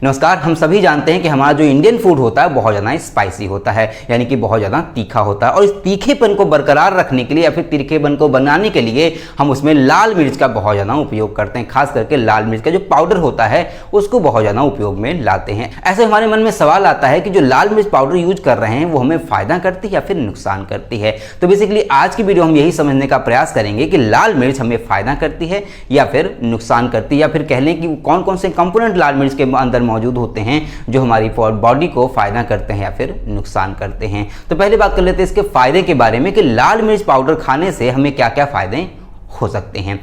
नमस्कार। हम सभी जानते हैं कि हमारा जो इंडियन फूड होता है बहुत ज़्यादा स्पाइसी होता है, यानी कि बहुत ज़्यादा तीखा होता है। और इस तीखेपन को बरकरार रखने के लिए या फिर तीखेपन को बनाने के लिए हम उसमें लाल मिर्च का बहुत ज़्यादा उपयोग करते हैं। खास करके लाल मिर्च का जो पाउडर होता है उसको बहुत ज़्यादा उपयोग में लाते हैं। ऐसे हमारे मन में सवाल आता है कि जो लाल मिर्च पाउडर यूज कर रहे हैं वो हमें फ़ायदा करती है या फिर नुकसान करती है। तो बेसिकली आज की वीडियो हम यही समझने का प्रयास करेंगे कि लाल मिर्च हमें फ़ायदा करती है या फिर नुकसान करती है, या फिर कह लें कि कौन कौन से कंपोनेंट लाल मिर्च के अंदर मौजूद होते हैं जो हमारी बॉडी को फायदा करते हैं या फिर नुकसान करते हैं। तो पहले बात कर लेते हैं इसके फायदे के बारे में कि लाल मिर्च पाउडर खाने से हमें क्या क्या फायदे हो सकते हैं।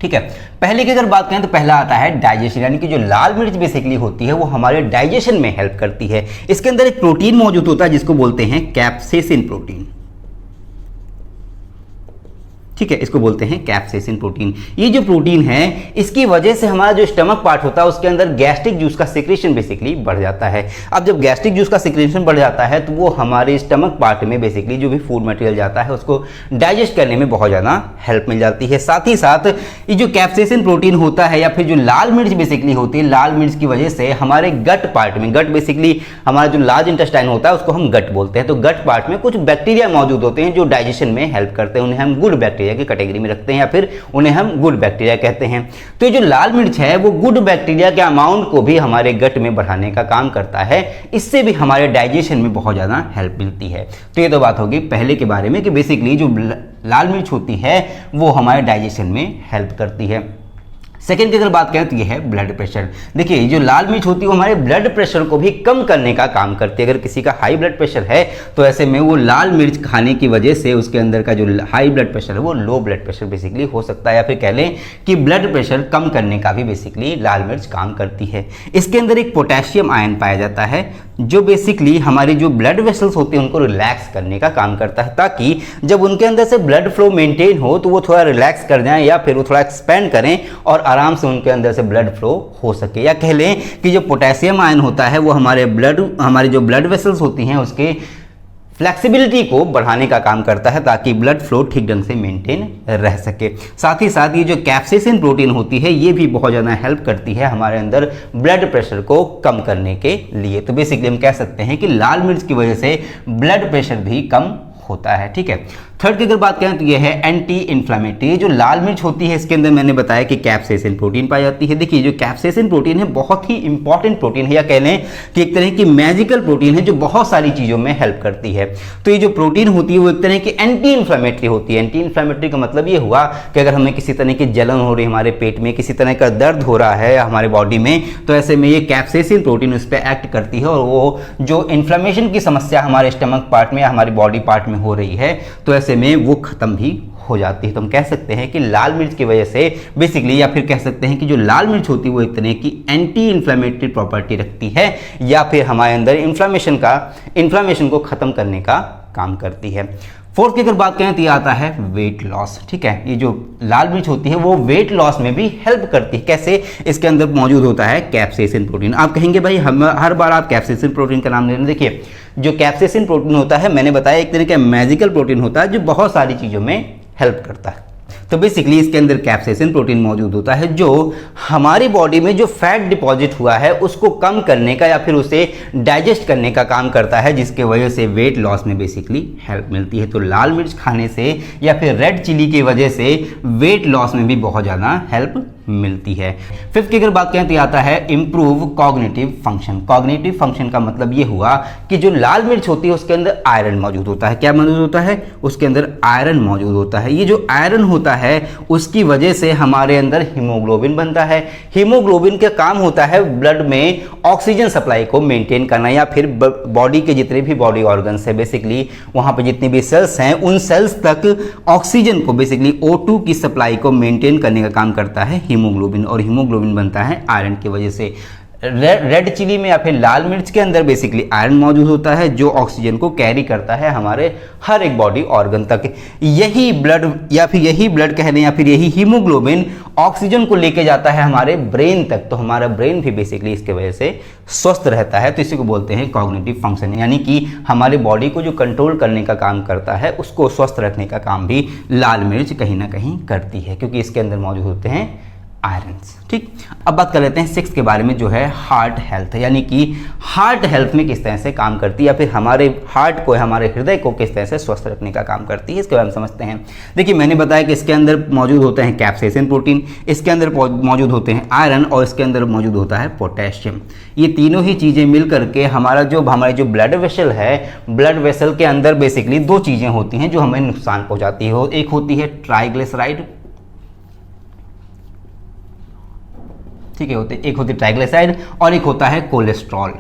ठीक है, पहले की अगर बात करें तो पहला आता है डाइजेशन, यानी कि जो लाल मिर्च बेसिकली होती है वो हमारे डाइजेशन में हेल्प करती है। इसके अंदर एक प्रोटीन मौजूद होता है जिसको बोलते हैं कैप्सेसिन प्रोटीन। ठीक है, इसको बोलते हैं कैप्सेसिन प्रोटीन। ये जो प्रोटीन है इसकी वजह से हमारा जो स्टमक पार्ट होता है उसके अंदर गैस्ट्रिक जूस का सिक्रेशन बेसिकली बढ़ जाता है। अब जब गैस्ट्रिक जूस का सिक्रेशन बढ़ जाता है तो वो हमारे स्टमक पार्ट में बेसिकली जो भी फूड मटेरियल जाता है उसको डाइजेस्ट करने में बहुत ज़्यादा हेल्प मिल जाती है। साथ ही साथ ये जो कैप्सेसिन प्रोटीन होता है या फिर जो लाल मिर्च बेसिकली होती है, लाल मिर्च की वजह से हमारे गट पार्ट में, गट बेसिकली हमारा जो लार्ज इंटेस्टाइन होता है उसको हम गट बोलते हैं, तो गट पार्ट में कुछ बैक्टीरिया मौजूद होते हैं जो डाइजेशन में हेल्प करते हैं। उन्हें हम गुड बैक्टीरिया की कैटेगरी में रखते हैं या फिर उन्हें हम गुड बैक्टीरिया कहते हैं। तो ये जो लाल मिर्च है वो गुड बैक्टीरिया के अमाउंट को भी हमारे गट में बढ़ाने का काम करता है। इससे भी हमारे डाइजेशन में बहुत ज़्यादा हेल्प मिलती है। तो ये तो बात होगी पहले के बारे में कि बेसिकली जो लाल मिर्च होती है वो हमारे डाइजेशन में हेल्प करती है। सेकेंड की अगर बात करें तो ये है ब्लड प्रेशर। देखिए जो लाल मिर्च होती है वो हमारे ब्लड प्रेशर को भी कम करने का काम करती है। अगर किसी का हाई ब्लड प्रेशर है तो ऐसे में वो लाल मिर्च खाने की वजह से उसके अंदर का जो हाई ब्लड प्रेशर है वो लो ब्लड प्रेशर बेसिकली हो सकता है, या फिर कह लें कि ब्लड प्रेशर कम करने का भी बेसिकली लाल मिर्च काम करती है। इसके अंदर एक पोटेशियम आयन पाया जाता है जो बेसिकली हमारे जो ब्लड वेसल्स होते हैं उनको रिलैक्स करने का काम करता है, ताकि जब उनके अंदर से ब्लड फ्लो मेंटेन हो तो वो थोड़ा रिलैक्स कर जाएं या फिर वो थोड़ा एक्सपेंड करें और आराम से उनके अंदर से ब्लड फ्लो हो सके। या कह लें कि जो पोटेशियम आयन होता है वो हमारी जो ब्लड वेसल्स होती हैं उसके फ्लेक्सिबिलिटी को बढ़ाने का काम करता है ताकि ब्लड फ्लो ठीक ढंग से मेंटेन रह सके। साथ ही साथ ये जो कैप्सेसिन प्रोटीन होती है ये भी बहुत ज़्यादा हेल्प करती है हमारे अंदर ब्लड प्रेशर को कम करने के लिए। तो बेसिकली हम कह सकते हैं कि लाल मिर्च की वजह से ब्लड प्रेशर भी कम होता है। ठीक है, थर्ड की अगर बात करें तो ये है एंटी इन्फ्लामेटरी। जो लाल मिर्च होती है इसके अंदर मैंने बताया कि कैप्सेसिन प्रोटीन पाई जाती है। देखिए जो कैप्सेसिन प्रोटीन है बहुत ही इंपॉर्टेंट प्रोटीन है, या कह लें कि एक तरह की मैजिकल प्रोटीन है जो बहुत सारी चीज़ों में हेल्प करती है। तो ये जो प्रोटीन होती है वो एक तरह की एंटी इन्फ्लामेटरी होती है। एंटी इन्फ्लामेटरी का मतलब ये हुआ कि अगर हमें किसी तरह की जलन हो रही है हमारे पेट में, किसी तरह का दर्द हो रहा है हमारे बॉडी में, तो ऐसे में ये कैप्सेसिन प्रोटीन उस पर एक्ट करती है और वो जो इन्फ्लामेशन की समस्या हमारे स्टमक पार्ट में या हमारी बॉडी पार्ट में हो रही है तो ऐसे में वो खत्म भी हो जाती है। तो हम कह सकते हैं कि लाल मिर्च की वजह से बेसिकली, या फिर कह सकते हैं कि जो लाल मिर्च होती है वो एक तरह की एंटी इन्फ्लेमेटरी प्रॉपर्टी रखती है या फिर हमारे अंदर इन्फ्लामेशन को खत्म करने का काम करती है। फोर्थ की अगर बात करें तो ये आता है वेट लॉस। ठीक है, ये जो लाल मिर्च होती है वो वेट लॉस में भी हेल्प करती है। कैसे? इसके अंदर मौजूद होता है कैप्सेसिन प्रोटीन। आप कहेंगे भाई हम हर बार आप कैप्सेसिन प्रोटीन का नाम ले रहे हैं। देखिए जो कैप्सेसिन प्रोटीन होता है मैंने बताया एक तरह का मैजिकल प्रोटीन होता है जो बहुत सारी चीज़ों में हेल्प करता है। तो बेसिकली इसके अंदर कैप्सेसिन प्रोटीन मौजूद होता है जो हमारी बॉडी में जो फैट डिपॉजिट हुआ है उसको कम करने का या फिर उसे डाइजेस्ट करने का काम करता है, जिसके वजह से वेट लॉस में बेसिकली हेल्प मिलती है। तो लाल मिर्च खाने से या फिर रेड चिली की वजह से वेट लॉस में भी बहुत ज़्यादा हेल्प मिलती है। फिफ्थ की अगर बात करें तो ये आता है improve cognitive function. Cognitive function का मतलब ये हुआ कि जो लाल मिर्च होती है उसके अंदर आयरन मौजूद होता है। क्या मौजूद होता है? उसके अंदर आयरन मौजूद होता है। ये जो आयरन होता है उसकी वजह से हमारे अंदर हीमोग्लोबिन बनता है। हीमोग्लोबिन का काम होता है ब्लड में ऑक्सीजन सप्लाई को मेंटेन करना, या फिर बॉडी के जितने भी बॉडी ऑर्गन्स है बेसिकली वहाँ पे जितने भी सेल्स हैं उन सेल्स तक ऑक्सीजन को बेसिकली O2 की सप्लाई को मेंटेन करने का काम करता है हीमोग्लोबिन, और हीमोग्लोबिन बनता है आयरन की वजह से। रेड चिली में या फिर लाल मिर्च के अंदर बेसिकली आयरन मौजूद होता है जो ऑक्सीजन को कैरी करता है हमारे हर एक बॉडी ऑर्गन तक। यही ब्लड कह लें या फिर यही हीमोग्लोबिन ऑक्सीजन को लेके जाता है हमारे ब्रेन तक। तो हमारा ब्रेन भी बेसिकली इसके वजह से स्वस्थ रहता है। तो इसी को बोलते हैं कॉग्निटिव फंक्शन, यानी कि हमारे बॉडी को जो कंट्रोल करने का काम करता है उसको स्वस्थ रखने का काम भी लाल मिर्च कहीं ना कहीं करती है, क्योंकि इसके अंदर मौजूद होते हैं आयरन्स। ठीक, अब बात कर लेते हैं 6 के बारे में, जो है हार्ट हेल्थ, यानी कि हार्ट हेल्थ में किस तरह से काम करती है, या फिर हमारे हार्ट को, हमारे हृदय को किस तरह से स्वस्थ रखने का काम करती है, इसके बारे में समझते हैं। देखिए, मैंने बताया कि इसके अंदर मौजूद होते हैं कैप्सेसिन प्रोटीन, इसके अंदर मौजूद होते हैं आयरन, और इसके अंदर मौजूद होता है पोटेशियम। ये तीनों ही चीज़ें मिल करके हमारे जो ब्लड वेसल है, ब्लड वेसल के अंदर बेसिकली 2 चीज़ें होती हैं जो हमें नुकसान पहुँचाती है। एक होती है ट्राइग्लिसराइड, ठीक है, एक होती है ट्राइग्लिसराइड और एक होता है कोलेस्ट्रॉल।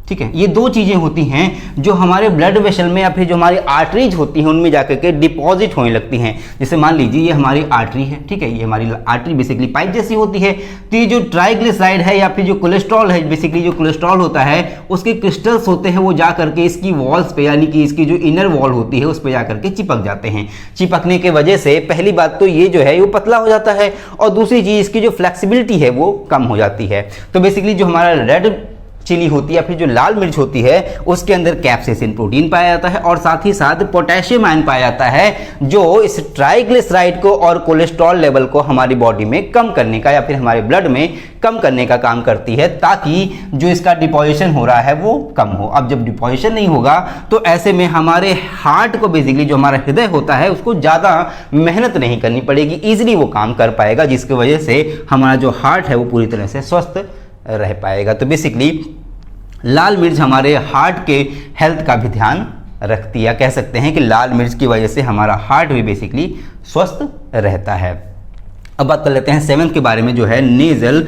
ठीक है, ये 2 चीजें होती हैं जो हमारे ब्लड वेसल में या फिर जो हमारी आर्टरीज होती हैं उनमें जाकर के डिपॉजिट होने लगती हैं। जैसे मान लीजिए ये हमारी आर्टरी है, ठीक है, ये हमारी आर्टरी बेसिकली पाइप जैसी होती है। तो ये जो ट्राइग्लिसराइड है या फिर जो कोलेस्ट्रॉल है, बेसिकली जो कोलेस्ट्रॉल होता है उसके क्रिस्टल्स होते हैं, वो जा करके इसकी वॉल्स पे, यानी कि इसकी जो इनर वॉल होती है उस पर जा करके चिपक जाते हैं। चिपकने की वजह से पहली बात तो ये जो है वो पतला हो जाता है, और दूसरी चीज इसकी जो फ्लेक्सिबिलिटी है वो कम हो जाती है। तो बेसिकली जो हमारा रेड चिली होती है या फिर जो लाल मिर्च होती है उसके अंदर कैप्सेसिन प्रोटीन पाया जाता है, और साथ ही साथ पोटेशियम आयन पाया जाता है जो इस ट्राइग्लिसराइड को और कोलेस्ट्रॉल लेवल को हमारी बॉडी में कम करने का या फिर हमारे ब्लड में कम करने का काम करती है, ताकि जो इसका डिपोजिशन हो रहा है वो कम हो। अब जब डिपोजिशन नहीं होगा तो ऐसे में हमारे हार्ट को, बेसिकली जो हमारा हृदय होता है, उसको ज़्यादा मेहनत नहीं करनी पड़ेगी, ईजिली वो काम कर पाएगा, जिसकी वजह से हमारा जो हार्ट है वो पूरी तरह से स्वस्थ रह पाएगा। तो बेसिकली लाल मिर्च हमारे हार्ट के हेल्थ का भी ध्यान रखती है। कह सकते हैं कि लाल मिर्च की वजह से हमारा हार्ट भी बेसिकली स्वस्थ रहता है। अब बात कर लेते हैं 7 के बारे में, जो है नेजल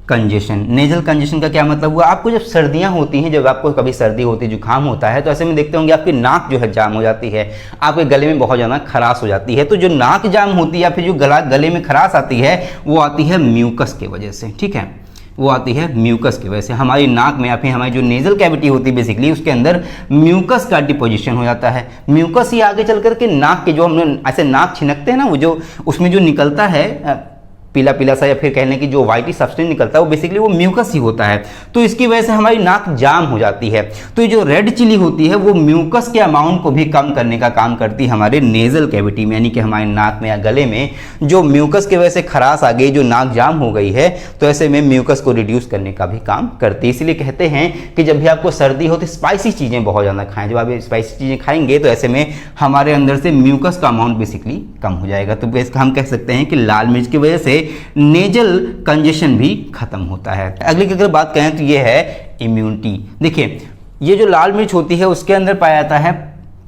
कंजेशन। नेजल कंजेशन का क्या मतलब हुआ? आपको जब सर्दियां होती हैं, जब आपको कभी सर्दी होती है, जुकाम होता है, तो ऐसे में देखते होंगे आपकी नाक जो है जाम हो जाती है, आपके गले में बहुत ज़्यादा खराश हो जाती है। तो जो नाक जाम होती है या फिर जो गले में खराश आती है वो आती है म्यूकस की वजह से। ठीक है, वो आती है म्यूकस की वजह से। हमारी नाक में या फिर हमारी जो नेजल कैविटी होती है बेसिकली उसके अंदर म्यूकस का डिपोजिशन हो जाता है। म्यूकस ही आगे चल करके नाक के, जो हम ऐसे नाक छिनकते हैं ना, वो जो उसमें जो निकलता है पीला पीला सा, या फिर कहने की जो वाइटी सब्सटेंस निकलता है वो बेसिकली वो म्यूकस ही होता है। तो इसकी वजह से हमारी नाक जाम हो जाती है। तो ये जो रेड चिली होती है वो म्यूकस के अमाउंट को भी कम करने का काम करती है हमारे नेजल कैविटी में, यानी कि हमारे नाक में या गले में जो म्यूकस की वजह से खराश आ गई, जो नाक जाम हो गई है, तो ऐसे में म्यूकस को रिड्यूस करने का भी काम करती है। इसलिए कहते हैं कि जब भी आपको सर्दी हो तो स्पाइसी चीज़ें बहुत ज़्यादा खाएं। जब आप स्पाइसी चीज़ें खाएंगे तो ऐसे में हमारे अंदर से म्यूकस का अमाउंट बेसिकली कम हो जाएगा। तो इसका हम कह सकते हैं कि लाल मिर्च की वजह से नेजल कंजेशन भी खत्म होता है। अगली की अगर बात करें तो ये है इम्यूनिटी। देखिए, ये जो लाल मिर्च होती है उसके अंदर पाया जाता है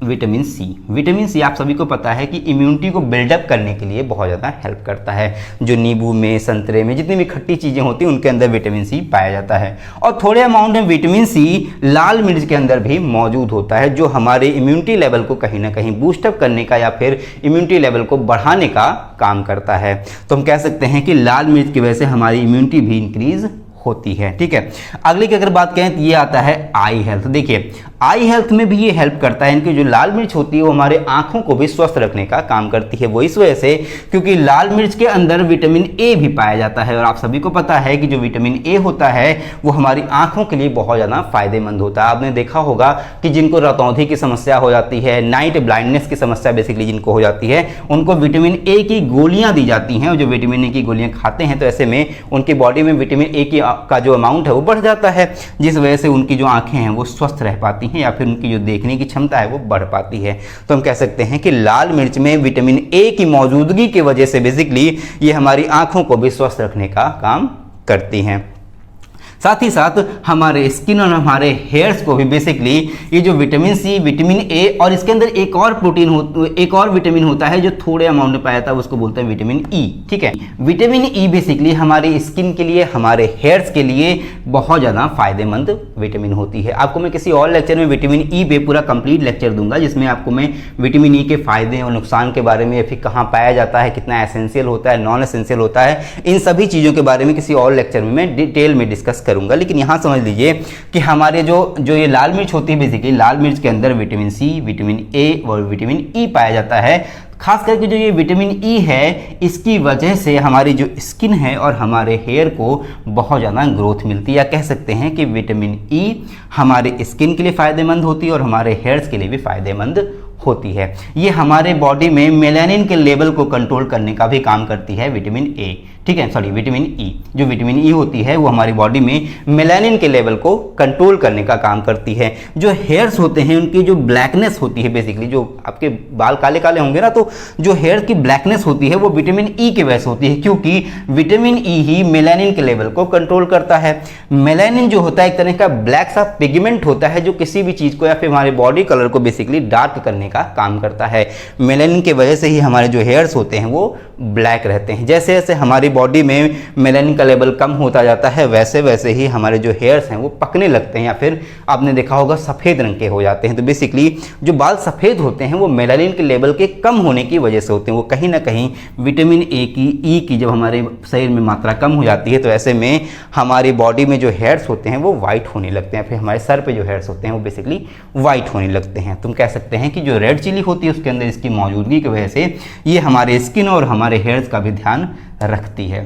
विटामिन सी। विटामिन सी आप सभी को पता है कि इम्यूनिटी को बिल्डअप करने के लिए बहुत ज़्यादा हेल्प करता है। जो नींबू में, संतरे में, जितनी भी खट्टी चीज़ें होती हैं उनके अंदर विटामिन सी पाया जाता है, और थोड़े अमाउंट में विटामिन सी लाल मिर्च के अंदर भी मौजूद होता है, जो हमारे इम्यूनिटी लेवल को कहीं ना कहीं बूस्टअप करने का या फिर इम्यूनिटी लेवल को बढ़ाने का काम करता है। तो हम कह सकते हैं कि लाल मिर्च की वजह से हमारी इम्यूनिटी भी इंक्रीज होती है। ठीक है, अगली की अगर बात करें तो ये आता है आई हेल्थ। देखिए, आई हेल्थ में भी ये हेल्प करता है, इनकी जो लाल मिर्च होती है वो हमारे आंखों को भी स्वस्थ रखने का काम करती है। वो इस वजह से क्योंकि लाल मिर्च के अंदर विटामिन ए भी पाया जाता है, और आप सभी को पता है कि जो विटामिन ए होता है वो हमारी आंखों के लिए बहुत ज़्यादा फायदेमंद होता है। आपने देखा होगा कि जिनको रतौंधी की समस्या हो जाती है, नाइट ब्लाइंडनेस की समस्या बेसिकली जिनको हो जाती है, उनको विटामिन ए की गोलियाँ दी जाती हैं, और जो विटामिन ए की गोलियाँ खाते हैं तो ऐसे में उनकी बॉडी में विटामिन ए का जो अमाउंट है वो बढ़ जाता है, जिस वजह से उनकी जो आंखें हैं वो स्वस्थ रह पाती हैं, या फिर उनकी जो देखने की क्षमता है वो बढ़ पाती है। तो हम कह सकते हैं कि लाल मिर्च में विटामिन ए की मौजूदगी की वजह से बेसिकली ये हमारी आंखों को भी स्वस्थ रखने का काम करती हैं। साथ ही साथ हमारे स्किन और हमारे हेयर्स को भी बेसिकली ये जो विटामिन सी, विटामिन ए, और इसके अंदर एक और विटामिन होता है जो थोड़े अमाउंट में पाया जाता है, उसको बोलते हैं विटामिन ई। ठीक है, विटामिन ई बेसिकली हमारी स्किन के लिए, हमारे हेयर्स के लिए बहुत ज़्यादा फायदेमंद विटामिन होती है। आपको मैं किसी और लेक्चर में विटामिन ई पे पूरा कंप्लीट लेक्चर दूंगा, जिसमें आपको मैं विटामिन ई के फायदे और नुकसान के बारे में, या फिर कहाँ पाया जाता है, कितना एसेंशियल होता है, नॉन एसेंशियल होता है, इन सभी चीज़ों के बारे में किसी और लेक्चर में मैं डिटेल में डिस्कस करूंगा। लेकिन यहां समझ लीजिए कि हमारे जो ये लाल मिर्च होती है बेसिकली, लाल मिर्च के अंदर विटामिन सी, विटामिन ए और विटामिन ई पाया जाता है। खास करके जो ये विटामिन ई है, इसकी वजह से हमारी जो स्किन है और हमारे हेयर को बहुत ज़्यादा ग्रोथ मिलती है। या कह सकते हैं कि विटामिन ई हमारे स्किन के लिए फ़ायदेमंद होती है और हमारे हेयर्स के लिए भी फ़ायदेमंद होती है। ये हमारे बॉडी में मेलानिन के लेवल को कंट्रोल करने का भी काम करती है विटामिन ए, ठीक है, सॉरी विटामिन ई। जो विटामिन ई होती है वो हमारी बॉडी में मेलानिन के लेवल को कंट्रोल करने का काम करती है। जो हेयर्स होते हैं उनकी जो ब्लैकनेस होती है, बेसिकली जो आपके बाल काले काले होंगे ना, तो जो हेयर की ब्लैकनेस होती है वो विटामिन ई की वजह से होती है, क्योंकि विटामिन ई ही मेलानिन के लेवल को कंट्रोल करता है। मेलानिन जो होता है एक तरह का ब्लैक सा पिगमेंट होता है जो किसी भी चीज़ को या फिर हमारे बॉडी कलर को बेसिकली डार्क करने का काम करता है। मेलानिन की वजह से ही हमारे जो हेयर्स होते हैं वो ब्लैक रहते हैं। जैसे जैसे हमारी बॉडी में मेलानिन का लेवल कम होता जाता है वैसे वैसे ही हमारे जो हेयर्स हैं वो पकने लगते हैं, या फिर आपने देखा होगा सफ़ेद रंग के हो जाते हैं। तो बेसिकली जो बाल सफ़ेद होते हैं वो मेलानिन के लेवल के कम होने की वजह से होते हैं। वो कहीं ना कहीं विटामिन ए की, ई की जब हमारे शरीर में मात्रा कम हो जाती है तो ऐसे में हमारी बॉडी में जो हेयर्स होते हैं वो वाइट होने लगते हैं, फिर हमारे सर पे जो हेयर्स होते हैं वो बेसिकली वाइट होने लगते हैं। तुम कह सकते हैं कि जो रेड चिली होती है उसके अंदर इसकी मौजूदगी की वजह से ये हमारे स्किन और हमारे हेयर्स का भी ध्यान रखती है।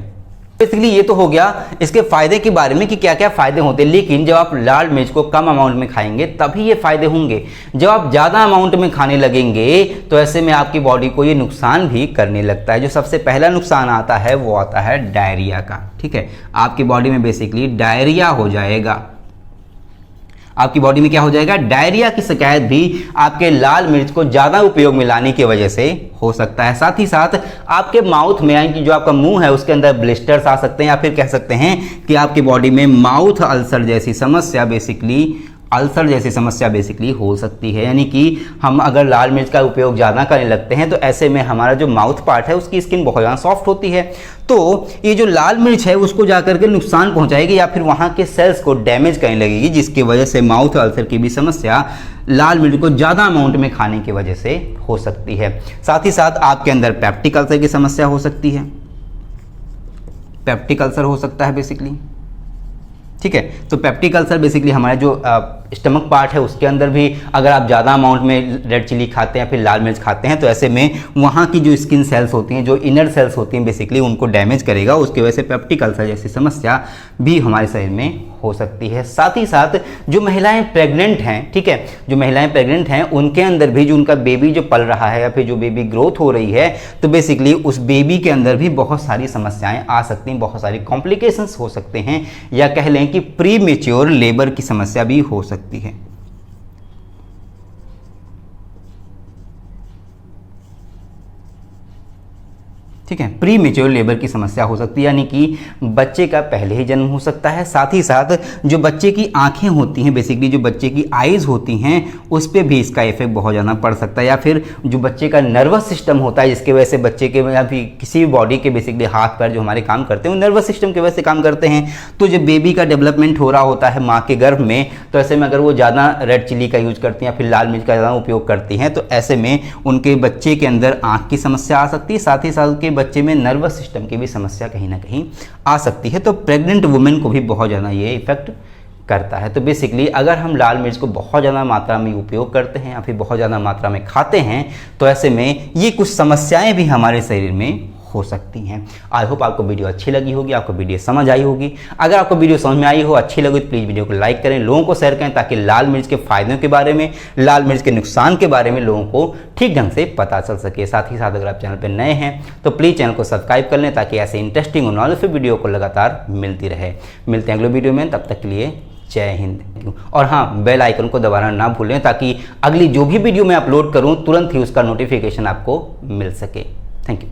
बेसिकली ये तो हो गया इसके फायदे के बारे में कि क्या क्या फायदे होते हैं, लेकिन जब आप लाल मिर्च को कम अमाउंट में खाएंगे तभी ये फायदे होंगे। जब आप ज़्यादा अमाउंट में खाने लगेंगे तो ऐसे में आपकी बॉडी को ये नुकसान भी करने लगता है। जो सबसे पहला नुकसान आता है वो आता है डायरिया का, ठीक है। आपकी बॉडी में बेसिकली डायरिया हो जाएगा, आपकी बॉडी में क्या हो जाएगा, डायरिया की शिकायत भी आपके लाल मिर्च को ज़्यादा उपयोग में लाने की वजह से हो सकता है। साथ ही साथ आपके माउथ में यानी कि जो आपका मुंह है उसके अंदर ब्लिस्टर्स आ सकते हैं, या फिर कह सकते हैं कि आपकी बॉडी में माउथ अल्सर जैसी समस्या बेसिकली हो सकती है। यानी कि हम अगर लाल मिर्च का उपयोग ज़्यादा करने लगते हैं तो ऐसे में हमारा जो माउथ पार्ट है उसकी स्किन बहुत ज़्यादा सॉफ्ट होती है, तो ये जो लाल मिर्च है उसको जाकर के नुकसान पहुंचाएगी या फिर वहाँ के सेल्स को डैमेज करने लगेगी, जिसकी वजह से माउथ अल्सर की भी समस्या लाल मिर्च को ज़्यादा अमाउंट में खाने की वजह से हो सकती है। साथ ही साथ आपके अंदर पेप्टिक अल्सर की समस्या हो सकती है, पेप्टिक अल्सर हो सकता है बेसिकली, ठीक है। तो पेप्टिक अल्सर बेसिकली हमारा जो स्टमक पार्ट है उसके अंदर भी अगर आप ज़्यादा अमाउंट में रेड चिली खाते हैं या फिर लाल मिर्च खाते हैं तो ऐसे में वहाँ की जो स्किन सेल्स होती हैं, जो इनर सेल्स होती हैं बेसिकली उनको डैमेज करेगा। उसकी वजह से पेप्टिक अल्सर जैसी समस्या भी हमारे शरीर में हो सकती है। साथ ही साथ जो महिलाएं प्रेग्नेंट हैं, ठीक है, जो महिलाएं प्रेग्नेंट हैं उनके अंदर भी जो उनका बेबी जो पल रहा है या फिर जो बेबी ग्रोथ हो रही है तो बेसिकली उस बेबी के अंदर भी बहुत सारी समस्याएं आ सकती हैं, बहुत सारी कॉम्प्लिकेशंस हो सकते हैं, या कह लें कि प्री मैच्योर लेबर की समस्या भी हो सकती है। ठीक है, प्री मेच्योर लेबर की समस्या हो सकती है, यानी कि बच्चे का पहले ही जन्म हो सकता है। साथ ही साथ जो बच्चे की आंखें होती हैं, बेसिकली जो बच्चे की आईज होती हैं उस पर भी इसका इफेक्ट बहुत ज़्यादा पड़ सकता है, या फिर जो बच्चे का नर्वस सिस्टम होता है जिसकी वजह से बच्चे के या फिर किसी भी बॉडी के बेसिकली हाथ पैर जो हमारे काम करते हैं वो नर्वस सिस्टम की वजह से काम करते हैं। तो जब बेबी का डेवलपमेंट हो रहा होता है माँ के गर्भ में, तो ऐसे में अगर वो ज़्यादा रेड चिली का यूज करती हैं या फिर लाल मिर्च का ज़्यादा उपयोग करती हैं तो ऐसे में उनके बच्चे के अंदर आँख की समस्या आ सकती है, साथ ही साथ के बच्चे में नर्वस सिस्टम की भी समस्या कहीं ना कहीं आ सकती है। तो प्रेग्नेंट वुमेन को भी बहुत ज़्यादा ये इफेक्ट करता है। तो बेसिकली अगर हम लाल मिर्च को बहुत ज़्यादा मात्रा में उपयोग करते हैं या फिर बहुत ज़्यादा मात्रा में खाते हैं तो ऐसे में ये कुछ समस्याएं भी हमारे शरीर में हो सकती हैं। आई होप आपको वीडियो अच्छी लगी होगी, आपको वीडियो समझ आई होगी। अगर आपको वीडियो समझ में आई हो, अच्छी लगी तो प्लीज़ वीडियो को लाइक करें, लोगों को शेयर करें ताकि लाल मिर्च के फायदों के बारे में, लाल मिर्च के नुकसान के बारे में लोगों को ठीक ढंग से पता चल सके। साथ ही साथ अगर आप चैनल पर नए हैं तो प्लीज़ चैनल को सब्सक्राइब कर लें ताकि ऐसे इंटरेस्टिंग और नॉलेजफुल वीडियो को लगातार मिलती रहे। मिलते हैं अगले वीडियो में, तब तक के लिए जय हिंद। और हाँ, बेल आइकन को दबाना ना भूलें ताकि अगली जो भी वीडियो मैं अपलोड करूँ तुरंत ही उसका नोटिफिकेशन आपको मिल सके। Thank you.